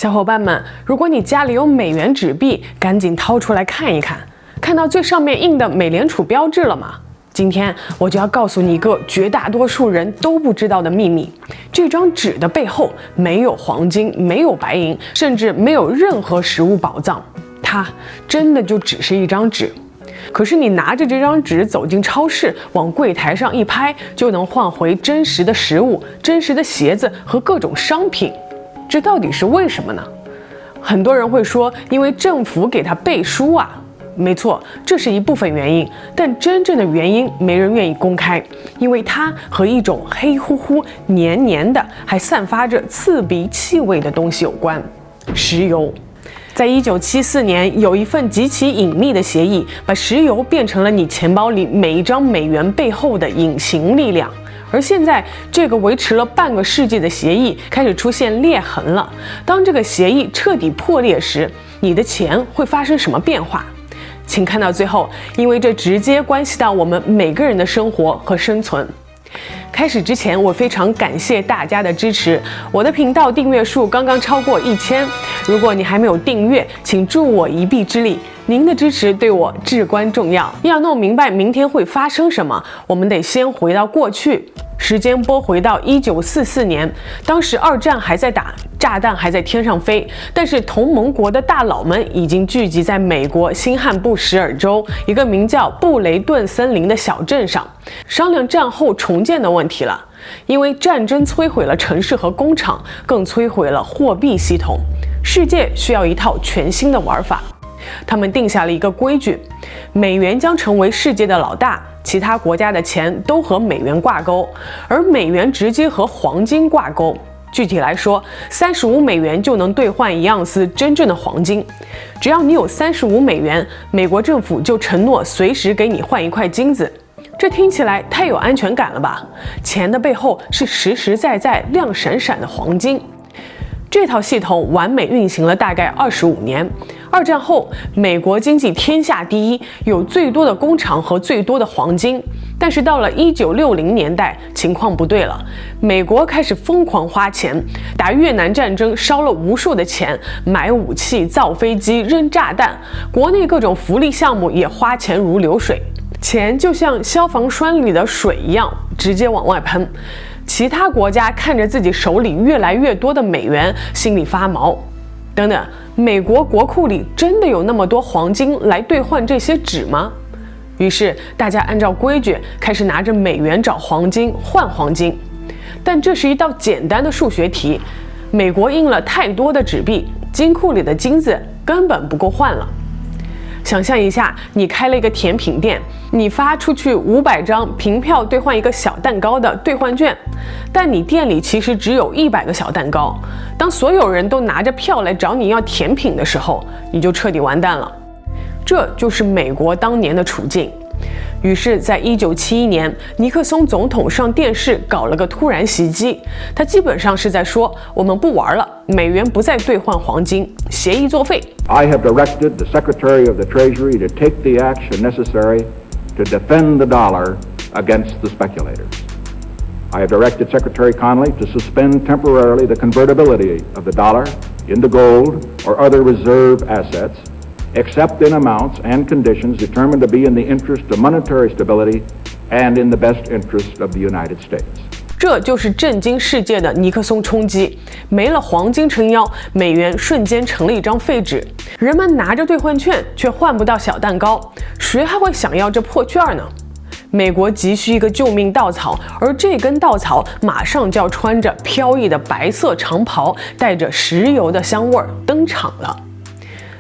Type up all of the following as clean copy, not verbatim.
小伙伴们，如果你家里有美元纸币，赶紧掏出来看一看，看到最上面印的美联储标志了吗？今天我就要告诉你一个绝大多数人都不知道的秘密：这张纸的背后没有黄金，没有白银，甚至没有任何实物宝藏，它真的就只是一张纸。可是你拿着这张纸走进超市，往柜台上一拍，就能换回真实的食物、真实的鞋子和各种商品。这到底是为什么呢？很多人会说，因为政府给他背书啊。没错，这是一部分原因，但真正的原因没人愿意公开，因为它和一种黑乎乎、黏黏的，还散发着刺鼻气味的东西有关——石油。在1974年，有一份极其隐秘的协议，把石油变成了你钱包里每一张美元背后的隐形力量。而现在，这个维持了半个世纪的协议开始出现裂痕了。当这个协议彻底破裂时，你的钱会发生什么变化？请看到最后，因为这直接关系到我们每个人的生活和生存。开始之前，我非常感谢大家的支持，我的频道订阅数刚刚超过1000。如果你还没有订阅，请助我一臂之力，您的支持对我至关重要。要弄明白明天会发生什么，我们得先回到过去。时间拨回到1944年，当时二战还在打，炸弹还在天上飞，但是同盟国的大佬们已经聚集在美国新罕布什尔州一个名叫布雷顿森林的小镇上，商量战后重建的问题了。因为战争摧毁了城市和工厂，更摧毁了货币系统，世界需要一套全新的玩法。他们定下了一个规矩：美元将成为世界的老大，其他国家的钱都和美元挂钩，而美元直接和黄金挂钩。具体来说，35美元就能兑换1盎司真正的黄金。只要你有35美元，美国政府就承诺随时给你换一块金子。这听起来太有安全感了吧？钱的背后是实实在在、亮闪闪的黄金。这套系统完美运行了大概25年。二战后，美国经济天下第一，有最多的工厂和最多的黄金。但是到了1960年代，情况不对了。美国开始疯狂花钱，打越南战争烧了无数的钱，买武器、造飞机、扔炸弹，国内各种福利项目也花钱如流水，钱就像消防栓里的水一样，直接往外喷。其他国家看着自己手里越来越多的美元，心里发毛。等等，美国国库里真的有那么多黄金来兑换这些纸吗？于是大家按照规矩开始拿着美元找黄金换黄金。但这是一道简单的数学题，美国印了太多的纸币，金库里的金子根本不够换了。想象一下，你开了一个甜品店，你发出去500张凭票兑换一个小蛋糕的兑换券，但你店里其实只有100个小蛋糕。当所有人都拿着票来找你要甜品的时候，你就彻底完蛋了。这就是美国当年的处境。于是在1971年，尼克松总统上电视搞了个突然袭击，他基本上是在说，我们不玩了，美元不再兑换黄金，协议作废。 I have directed the Secretary of the Treasury to take the action necessary to defend the dollar against the speculators. I have directed Secretary Connally to suspend temporarily the convertibility of the dollar into gold or other reserve assets, except in amounts and conditions determined to be in the interest of monetary stability and in the best interest of the United States. 这就是震惊世界的尼克松冲击，没了黄金撑腰，美元瞬间成了一张废纸。人们拿着兑换券却换不到小蛋糕，谁还会想要这破券呢？美国急需一个救命稻草，而这根稻草马上就要穿着飘逸的白色长袍，带着石油的香味儿登场了。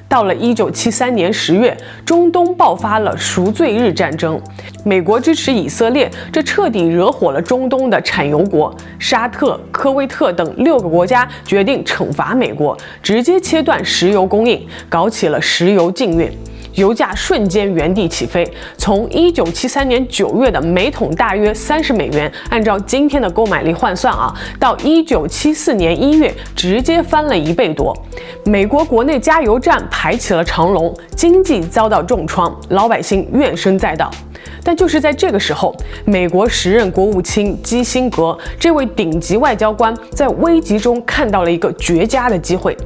到了1973年10月，中东爆发了赎罪日战争，美国支持以色列，这彻底惹火了中东的产油国。沙特、科威特等6个国家决定惩罚美国，直接切断石油供应，搞起了石油禁运。油价瞬间原地起飞，从1973年9月的每桶大约30美元，按照今天的购买力换算啊，到1974年1月直接翻了1倍多。美国国内加油站排起了长龙，经济遭到重创，老百姓怨声载道。但就是在这个时候，美国时任国务卿基辛格这位顶级外交官在危急中看到了一个绝佳的机会，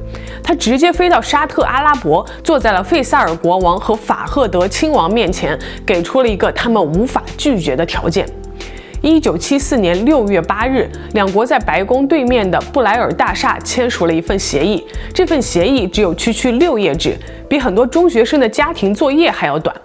他直接飞到沙特阿拉伯，坐在了费萨尔国王和法赫德亲王面前，给出了一个他们无法拒绝的条件。1974年6月8日，两国在白宫对面的布莱尔大厦签署了一份协议。这份协议只有区6页纸，比很多中学生的家庭作业还要短。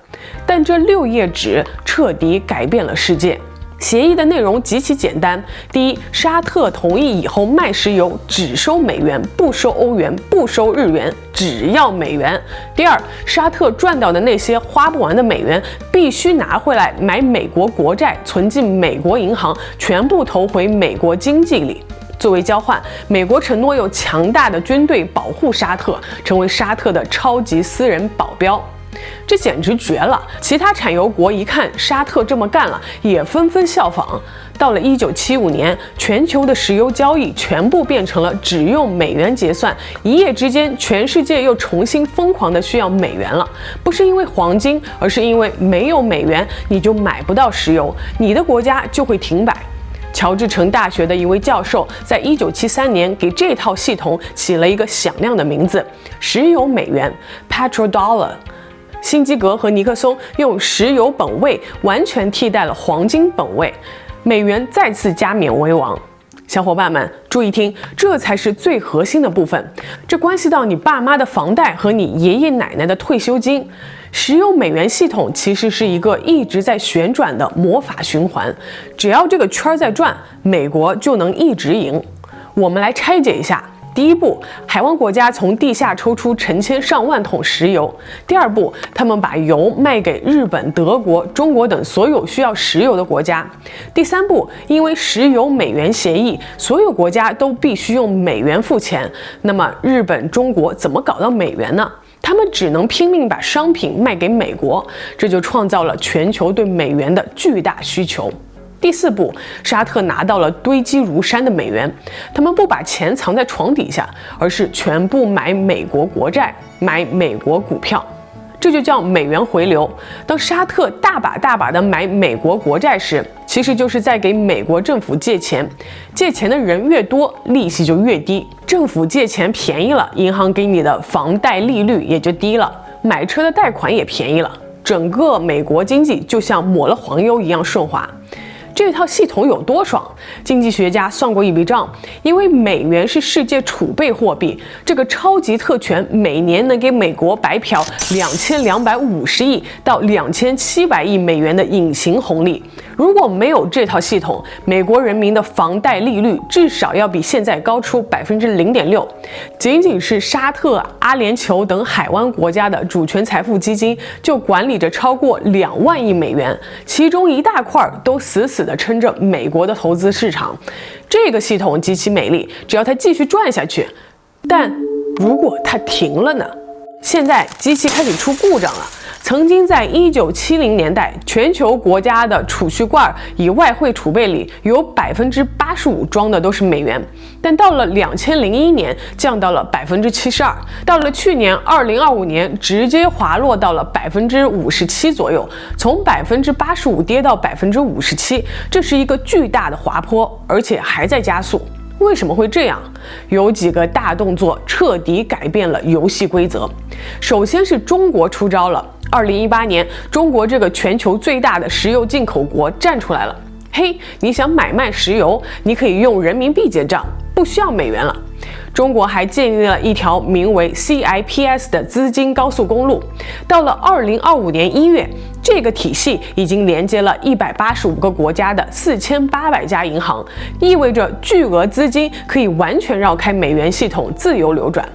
但这6页纸彻底改变了世界。协议的内容极其简单：第一，沙特同意以后卖石油只收美元，不收欧元，不收日元，只要美元；第二，沙特赚到的那些花不完的美元必须拿回来买美国国债，存进美国银行，全部投回美国经济里。作为交换，美国承诺有强大的军队保护沙特，成为沙特的超级私人保镖。这简直绝了！其他产油国一看沙特这么干了，也纷纷效仿。到了1975年，全球的石油交易全部变成了只用美元结算，一夜之间，全世界又重新疯狂的需要美元了。不是因为黄金，而是因为没有美元，你就买不到石油，你的国家就会停摆。乔治城大学的一位教授在1973年给这套系统起了一个响亮的名字——石油美元 （Petrodollar）。辛基格和尼克松用石油本位完全替代了黄金本位，美元再次加冕为王。小伙伴们注意听，这才是最核心的部分，这关系到你爸妈的房贷和你爷爷奶奶的退休金。石油美元系统其实是一个一直在旋转的魔法循环，只要这个圈在转，美国就能一直赢。我们来拆解一下。第一步，海湾国家从地下抽出成千上万桶石油。第二步，他们把油卖给日本、德国、中国等所有需要石油的国家。第三步，因为石油美元协议，所有国家都必须用美元付钱。那么日本、中国怎么搞到美元呢？他们只能拼命把商品卖给美国，这就创造了全球对美元的巨大需求。第四步，沙特拿到了堆积如山的美元，他们不把钱藏在床底下，而是全部买美国国债，买美国股票，这就叫美元回流。当沙特大把大把的买美国国债时，其实就是在给美国政府借钱，借钱的人越多，利息就越低，政府借钱便宜了，银行给你的房贷利率也就低了，买车的贷款也便宜了，整个美国经济就像抹了黄油一样顺滑。这套系统有多爽？经济学家算过一笔账，因为美元是世界储备货币，这个超级特权每年能给美国白嫖2250亿到2700亿美元的隐形红利。如果没有这套系统，美国人民的房贷利率至少要比现在高出0.6%。仅仅是沙特、阿联酋等海湾国家的主权财富基金就管理着超过2万亿美元，其中一大块都死死地撑着美国的投资市场。这个系统极其美丽，只要它继续转下去。但如果它停了呢？现在机器开始出故障了。曾经在1970年代，全球国家的储蓄罐以外汇储备里有85%装的都是美元，但到了2001年降到了72%，到了去年2025年直接滑落到了57%左右，从85%跌到57%，这是一个巨大的滑坡，而且还在加速。为什么会这样？有几个大动作彻底改变了游戏规则。首先是中国出招了。2018年，中国这个全球最大的石油进口国站出来了。嘿，你想买卖石油，你可以用人民币结账，不需要美元了。中国还建立了一条名为 CIPS 的资金高速公路。到了2025年1月，这个体系已经连接了185个国家的4800家银行，意味着巨额资金可以完全绕开美元系统自由流转。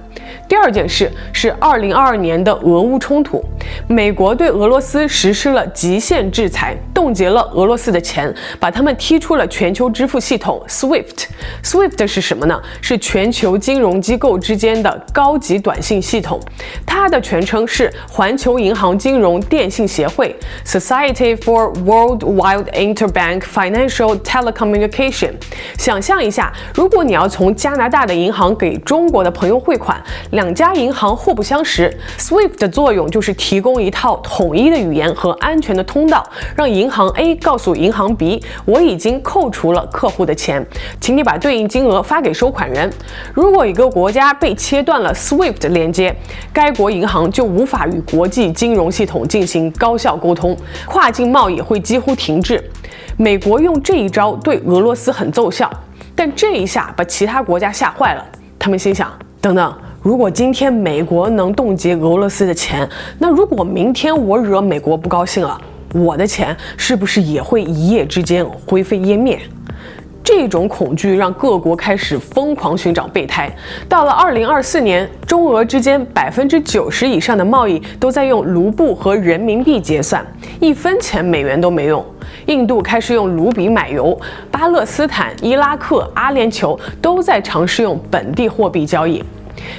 第二件事是2022年的俄乌冲突，美国对俄罗斯实施了极限制裁，冻结了俄罗斯的钱，把他们踢出了全球支付系统 SWIFT。SWIFT 是什么呢？是全球金融机构之间的高级短信系统，它的全称是环球银行金融电信协会 Society for Worldwide Interbank Financial Telecommunication。想象一下，如果你要从加拿大的银行给中国的朋友汇款两家银行互不相识 ，SWIFT 的作用就是提供一套统一的语言和安全的通道，让银行 A 告诉银行 B， 我已经扣除了客户的钱，请你把对应金额发给收款人。如果一个国家被切断了 SWIFT 连接，该国银行就无法与国际金融系统进行高效沟通，跨境贸易会几乎停滞。美国用这一招对俄罗斯很奏效，但这一下把其他国家吓坏了。他们心想，等等，如果今天美国能冻结俄罗斯的钱，那如果明天我惹美国不高兴了，我的钱是不是也会一夜之间灰飞烟灭？这种恐惧让各国开始疯狂寻找备胎。到了2024年，中俄之间90%以上的贸易都在用卢布和人民币结算，1分钱美元都没用。印度开始用卢比买油，巴勒斯坦、伊拉克、阿联酋都在尝试用本地货币交易。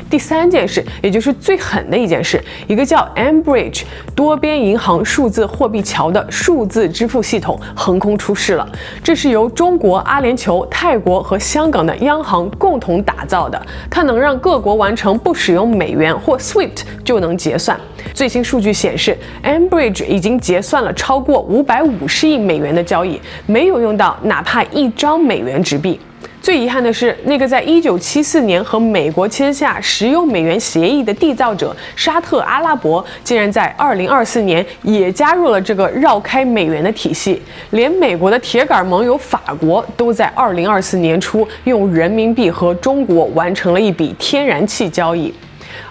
第三件事，也就是最狠的一件事，一个叫 mBridge 多边银行数字货币桥的数字支付系统横空出世了。这是由中国、阿联酋、泰国和香港的央行共同打造的，它能让各国完成不使用美元或 SWIFT 就能结算。最新数据显示 mBridge 已经结算了超过550亿美元的交易，没有用到哪怕1张美元纸币。最遗憾的是，那个在1974年和美国签下石油美元协议的缔造者沙特阿拉伯，竟然在2024年也加入了这个绕开美元的体系。连美国的铁杆盟友法国都在2024年初用人民币和中国完成了一笔天然气交易。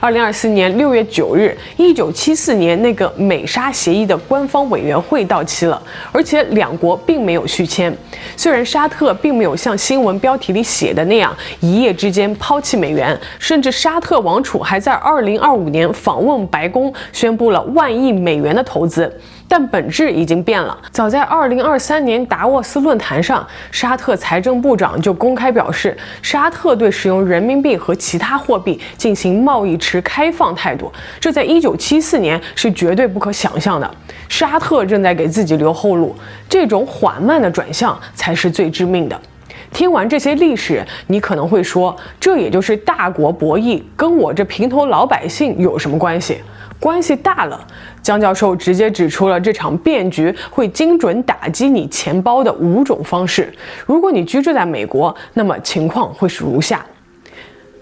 2024年6月9日，1974年那个美沙协议的官方委员会到期了，而且两国并没有续签。虽然沙特并没有像新闻标题里写的那样一夜之间抛弃美元，甚至沙特王储还在2025年访问白宫，宣布了1万亿美元的投资。但本质已经变了。早在2023年达沃斯论坛上，沙特财政部长就公开表示，沙特对使用人民币和其他货币进行贸易持开放态度，这在1974年是绝对不可想象的。沙特正在给自己留后路，这种缓慢的转向才是最致命的。听完这些历史，你可能会说，这也就是大国博弈，跟我这平头老百姓有什么关系？关系大了。江教授直接指出了这场变局会精准打击你钱包的5种方式。如果你居住在美国，那么情况会是如下。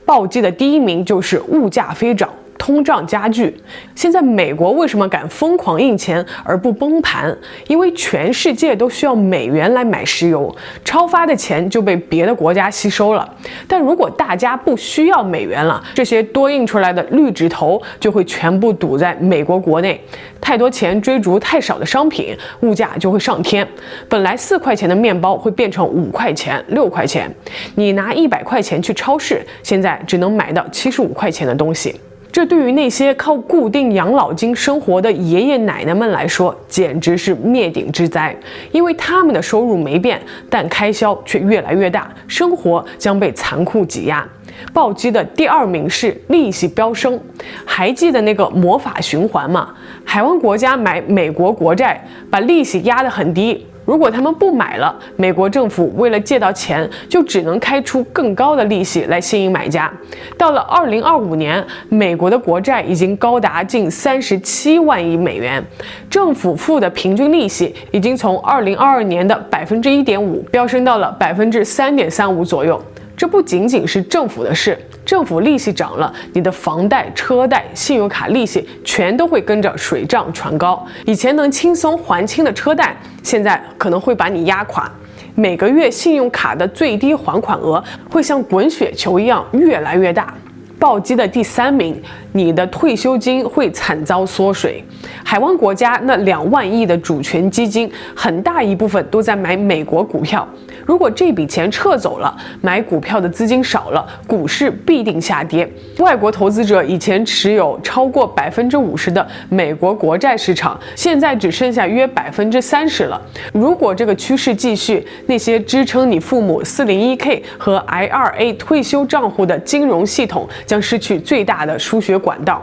暴击的第一名就是物价飞涨，通胀加剧。现在美国为什么敢疯狂印钱而不崩盘？因为全世界都需要美元来买石油，超发的钱就被别的国家吸收了。但如果大家不需要美元了，这些多印出来的绿指头就会全部堵在美国国内。太多钱追逐太少的商品，物价就会上天。本来4块钱的面包会变成5块钱、6块钱。你拿100块钱去超市，现在只能买到75块钱的东西。这对于那些靠固定养老金生活的爷爷奶奶们来说，简直是灭顶之灾。因为他们的收入没变，但开销却越来越大，生活将被残酷挤压。暴击的第2名是利息飙升。还记得那个魔法循环吗？海湾国家买美国国债，把利息压得很低。如果他们不买了，美国政府为了借到钱，就只能开出更高的利息来吸引买家。到了2025年，美国的国债已经高达近37万亿美元，政府付的平均利息已经从2022年的1.5%飙升到了3.35%左右。这不仅仅是政府的事，政府利息涨了，你的房贷、车贷、信用卡利息全都会跟着水涨船高。以前能轻松还清的车贷，现在可能会把你压垮。每个月信用卡的最低还款额会像滚雪球一样越来越大。暴击的第3名，你的退休金会惨遭缩水。海湾国家那2万亿的主权基金，很大一部分都在买美国股票。如果这笔钱撤走了，买股票的资金少了，股市必定下跌。外国投资者以前持有超过50%的美国国债市场，现在只剩下约30%了。如果这个趋势继续，那些支撑你父母 401k 和 IRA 退休账户的金融系统将失去最大的输血管道。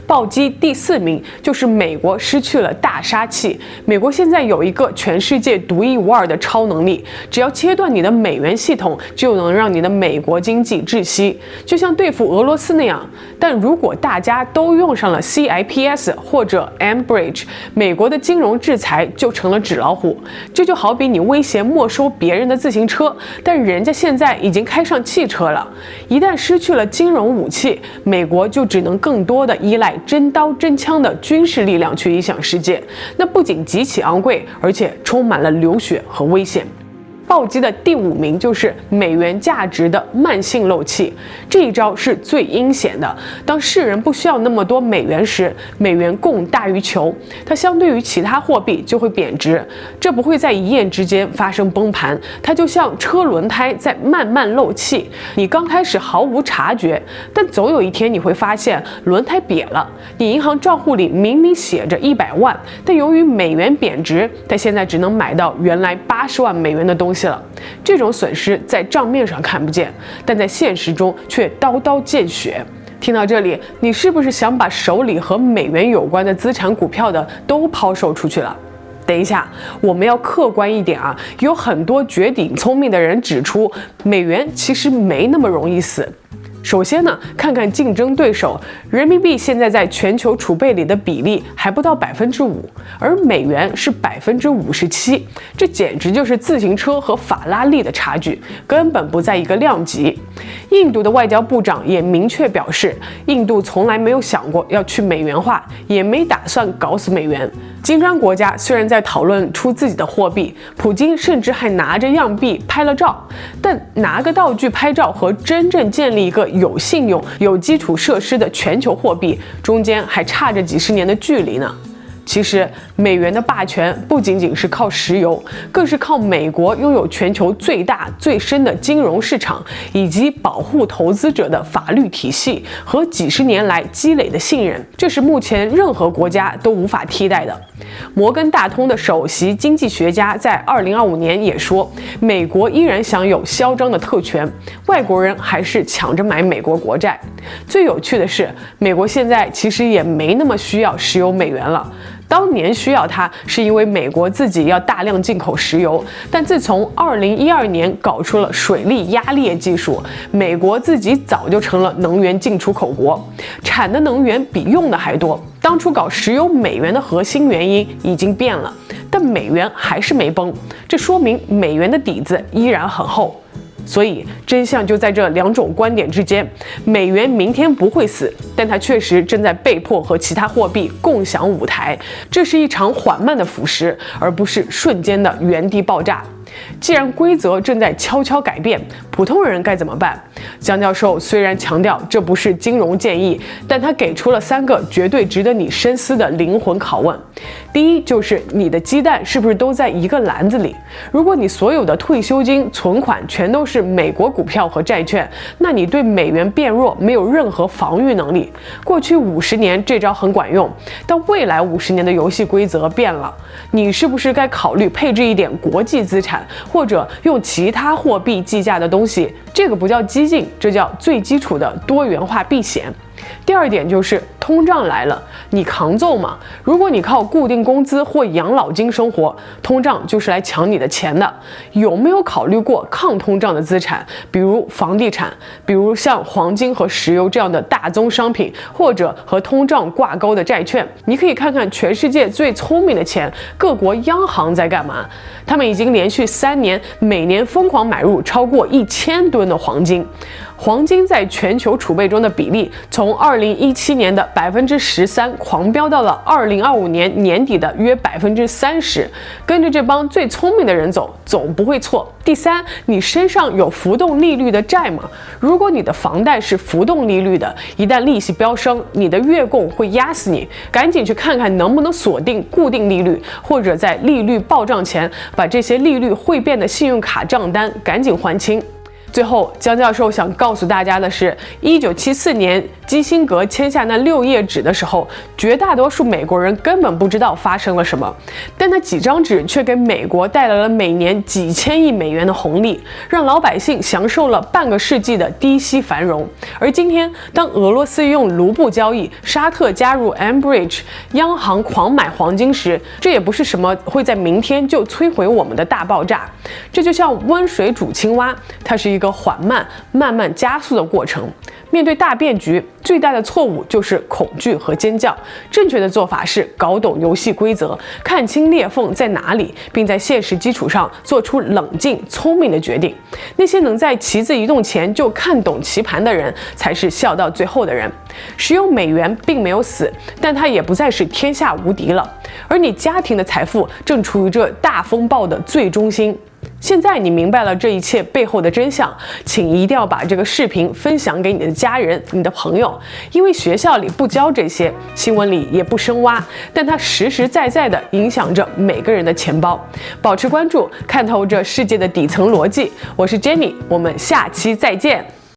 暴击第4名就是美国失去了大杀器。美国现在有一个全世界独一无二的超能力，只要切断你的美元系统，就能让你的美国经济窒息，就像对付俄罗斯那样。但如果大家都用上了 CIPS 或者 Enbridge， 美国的金融制裁就成了纸老虎。这就好比你威胁没收别人的自行车，但人家现在已经开上汽车了。一旦失去了金融武器，美国就只能更多的依赖真刀真枪的军事力量去影响世界，那不仅极其昂贵，而且充满了流血和危险。暴击的第5名就是美元价值的慢性漏气，这一招是最阴险的。当世人不需要那么多美元时，美元供大于求，它相对于其他货币就会贬值。这不会在一夜之间发生崩盘，它就像车轮胎在慢慢漏气。你刚开始毫无察觉，但总有一天你会发现轮胎瘪了。你银行账户里明明写着100万，但由于美元贬值，它现在只能买到原来80万美元的东西了。这种损失在账面上看不见，但在现实中却刀刀见血。听到这里，你是不是想把手里和美元有关的资产股票的都抛售出去了？等一下，我们要客观一点啊，有很多绝顶聪明的人指出，美元其实没那么容易死。首先呢，看看竞争对手，人民币现在在全球储备里的比例还不到5%，而美元是57%，这简直就是自行车和法拉利的差距，根本不在一个量级。印度的外交部长也明确表示，印度从来没有想过要去美元化，也没打算搞死美元。金砖国家虽然在讨论出自己的货币，普京甚至还拿着样币拍了照，但拿个道具拍照和真正建立一个有信用、有基础设施的全球货币，中间还差着几十年的距离呢。其实，美元的霸权不仅仅是靠石油，更是靠美国拥有全球最大、最深的金融市场，以及保护投资者的法律体系和几十年来积累的信任，这是目前任何国家都无法替代的。摩根大通的首席经济学家在2025年也说，美国依然享有嚣张的特权，外国人还是抢着买美国国债。最有趣的是，美国现在其实也没那么需要石油美元了。当年需要它是因为美国自己要大量进口石油，但自从2012年搞出了水力压裂技术，美国自己早就成了能源进出口国，产的能源比用的还多。当初搞石油美元的核心原因已经变了，但美元还是没崩，这说明美元的底子依然很厚。所以真相就在这2种观点之间，美元明天不会死，但它确实正在被迫和其他货币共享舞台，这是一场缓慢的腐蚀，而不是瞬间的原地爆炸。既然规则正在悄悄改变，普通人该怎么办？江教授虽然强调这不是金融建议，但他给出了3个绝对值得你深思的灵魂拷问。第一，就是你的鸡蛋是不是都在一个篮子里？如果你所有的退休金、存款全都是美国股票和债券，那你对美元变弱没有任何防御能力。过去50年这招很管用，但未来50年的游戏规则变了，你是不是该考虑配置一点国际资产，或者用其他货币计价的东西？这个不叫激进，这叫最基础的多元化避险。第二点就是通胀来了，你扛揍吗？如果你靠固定工资或养老金生活，通胀就是来抢你的钱的。有没有考虑过抗通胀的资产，比如房地产，比如像黄金和石油这样的大宗商品，或者和通胀挂钩的债券？你可以看看全世界最聪明的钱，各国央行在干嘛？他们已经连续3年每年疯狂买入超过1000吨的黄金。黄金在全球储备中的比例从2017年的13%狂飙到了2025年年底的约30%。跟着这帮最聪明的人走，总不会错。第三，你身上有浮动利率的债吗？如果你的房贷是浮动利率的，一旦利息飙升，你的月供会压死你。赶紧去看看能不能锁定固定利率，或者在利率暴涨前把这些利率汇变的信用卡账单赶紧还清。最后，江教授想告诉大家的是，1974年基辛格签下那6页纸的时候，绝大多数美国人根本不知道发生了什么，但那几张纸却给美国带来了每年几千亿美元的红利，让老百姓享受了半个世纪的低息繁荣。而今天，当俄罗斯用卢布交易，沙特加入 Ambridge， 央行狂买黄金时，这也不是什么会在明天就摧毁我们的大爆炸。这就像温水煮青蛙，它是一个缓慢、慢慢加速的过程。面对大变局，最大的错误就是恐惧和尖叫。正确的做法是搞懂游戏规则，看清裂缝在哪里，并在现实基础上做出冷静、聪明的决定。那些能在棋子移动前就看懂棋盘的人，才是笑到最后的人。使用美元并没有死，但它也不再是天下无敌了。而你家庭的财富正处于这大风暴的最中心。现在你明白了这一切背后的真相，请一定要把这个视频分享给你的家人、你的朋友，因为学校里不教这些，新闻里也不深挖，但它实实在在地影响着每个人的钱包。保持关注，看透这世界的底层逻辑。我是 Jenny， 我们下期再见。